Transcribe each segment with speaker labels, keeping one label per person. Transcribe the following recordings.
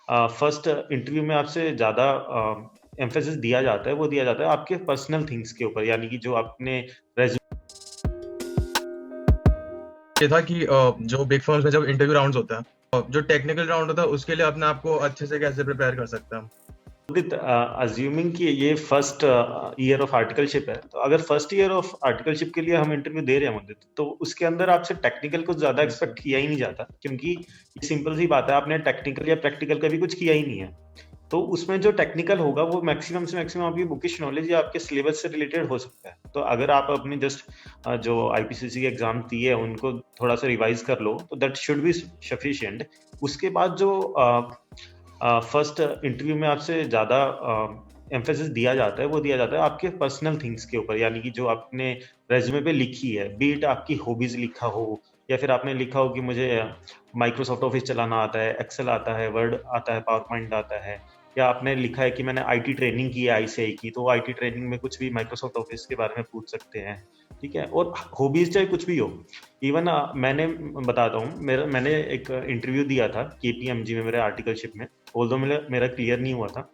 Speaker 1: First interview में आपसे ज़्यादा एम्फेसिस दिया जाता है, वो दिया जाता है आपके पर्सनल थिंग्स के ऊपर, यानी कि जो आपने रेज़्यूमे
Speaker 2: ये था कि जो बिग फर्म्स में जब इंटरव्यू राउंड्स होता है, जो टेक्निकल राउंड होता है उसके लिए अपने आप को अच्छे से कैसे प्रिपेयर कर सकते हैं हम।
Speaker 1: विद अज्यूमिंग कि ये फर्स्ट ईयर ऑफ आर्टिकलशिप है, तो अगर फर्स्ट ईयर ऑफ आर्टिकलशिप के लिए हम इंटरव्यू दे रहे हैं मुद्दे, तो उसके अंदर आपसे टेक्निकल कुछ ज्यादा
Speaker 2: Yes, sir.
Speaker 1: एक्सपेक्ट किया ही नहीं जाता, क्योंकि ये सिंपल सी बात है, आपने टेक्निकल या प्रैक्टिकल कभी कुछ किया ही नहीं है। तो उसमें जो टेक्निकल होगा वो मैक्सिमम से मैक्सिमम आपकी बुकिश नॉलेज या आपके सिलेबस से रिलेटेड हो सकता है। तो अगर आप अपनी जस्ट जो आईपीसीसी के एग्जाम दिए है उनको थोड़ा सा रिवाइज कर लो, तो दैट शुड बी सफिशिएंट। उसके बाद जो फर्स्ट इंटरव्यू में आपसे ज़्यादा एम्फेसिस दिया जाता है, वो दिया जाता है आपके पर्सनल थिंग्स के ऊपर, यानी कि जो आपने रेज्यूमे पे लिखी है, बी इट आपकी हॉबीज लिखा हो, या फिर आपने लिखा हो कि मुझे माइक्रोसॉफ्ट ऑफिस चलाना आता है, एक्सेल आता है, वर्ड आता है, पावर पॉइंट आता है, या आपने लिखा है कि मैंने आईटी ट्रेनिंग की है आईसीआई की, तो आईटी ट्रेनिंग में कुछ भी माइक्रोसॉफ्ट ऑफिस के बारे में पूछ सकते हैं। ठीक है, और हॉबीज चाहे कुछ भी हो। इवन मैंने बताता हूँ, मैंने एक इंटरव्यू दिया था केपीएमजी में मेरे आर्टिकलशिप में, ऑल्दो मेरा क्लियर नहीं हुआ था,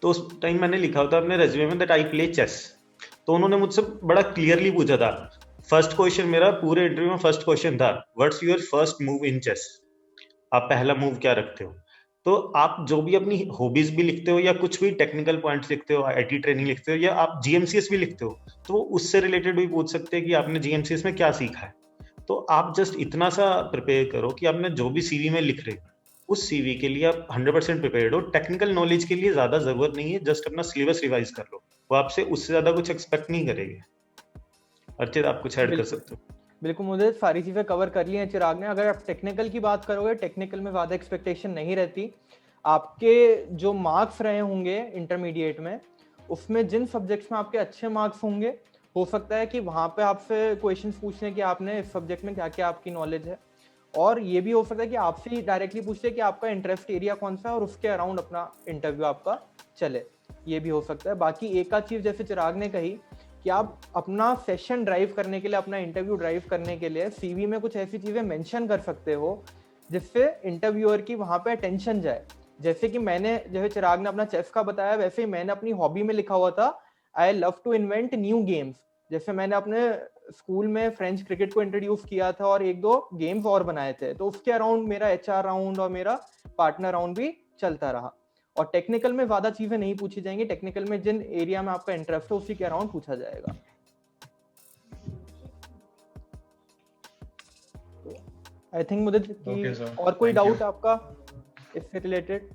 Speaker 1: तो उस टाइम मैंने लिखा होता अपने रेज्यूमे में दैट आई प्ले चेस। तो उन्होंने मुझसे बड़ा क्लियरली पूछा था, फर्स्ट क्वेश्चन, मेरा पूरे इंटरव्यू में फर्स्ट क्वेश्चन था, what's your first move in chess? आप पहला मूव क्या रखते हो? तो आप जो भी अपनी हॉबीज भी लिखते हो, या कुछ भी टेक्निकल पॉइंट्स लिखते हो, आईटी ट्रेनिंग लिखते हो, या आप जीएमसीएस भी लिखते हो, तो वो उससे रिलेटेड भी पूछ सकते हैं कि आपने जीएमसीएस में क्या सीखा है। तो आप जस्ट इतना सा प्रिपेयर करो कि आपने जो भी सीवी में लिख रहे हो, उस सीवी के लिए आप 100% प्रिपेयर्ड हो। टेक्निकल नॉलेज के लिए ज्यादा जरूरत नहीं है, जस्ट अपना सिलेबस रिवाइज कर लो, वो आपसे उससे ज्यादा कुछ एक्सपेक्ट नहीं करेंगे। अर्चित, आप कुछ ऐड कर
Speaker 3: बिल्कुल
Speaker 1: सकते हो?
Speaker 3: बिल्कुल, मुझे सारी चीज़ें कवर कर ली हैं चिराग ने। अगर आप टेक्निकल की बात करोगे, टेक्निकल में ज़्यादा एक्सपेक्टेशन नहीं रहती। आपके जो मार्क्स रहे होंगे इंटरमीडिएट में, उसमें जिन सब्जेक्ट्स में आपके अच्छे मार्क्स होंगे, हो सकता है कि वहाँ पे आपसे क्वेश्चंस पूछ लें कि आपने इस सब्जेक्ट में क्या क्या आपकी नॉलेज है। और ये भी हो सकता है कि आपसे ही डायरेक्टली पूछ ले कि आपका इंटरेस्ट एरिया कौन सा है, और उसके अराउंड अपना इंटरव्यू आपका चले। ये भी हो सकता है। बाकी एक आध चीज़ जैसे चिराग ने कही कि आप अपना सेशन ड्राइव करने के लिए, अपना इंटरव्यू ड्राइव करने के लिए सीवी में कुछ ऐसी चीज़ें मेंशन कर सकते हो जिससे इंटरव्यूअर की वहाँ पे अटेंशन जाए। जैसे कि मैंने, जैसे चिराग ने अपना चेस का बताया, वैसे ही मैंने अपनी हॉबी में लिखा हुआ था, I love to invent new games. जैसे मैंने अपने स्कूल में फ्रेंच क्रिकेट को इंट्रोड्यूस किया था और एक दो गेम्स और बनाए थे, तो उसके अराउंड मेरा एचआर राउंड और मेरा पार्टनर राउंड भी चलता रहा। और टेक्निकल में ज्यादा चीजें नहीं पूछी जाएंगी, टेक्निकल में जिन एरिया में आपका इंटरेस्ट है उसी के अराउंड पूछा जाएगा। आई थिंक मुझे
Speaker 2: Okay, sir.
Speaker 3: और कोई
Speaker 2: Thank you.
Speaker 3: डाउट आपका इससे related?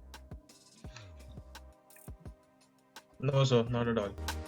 Speaker 2: No, sir, not at all.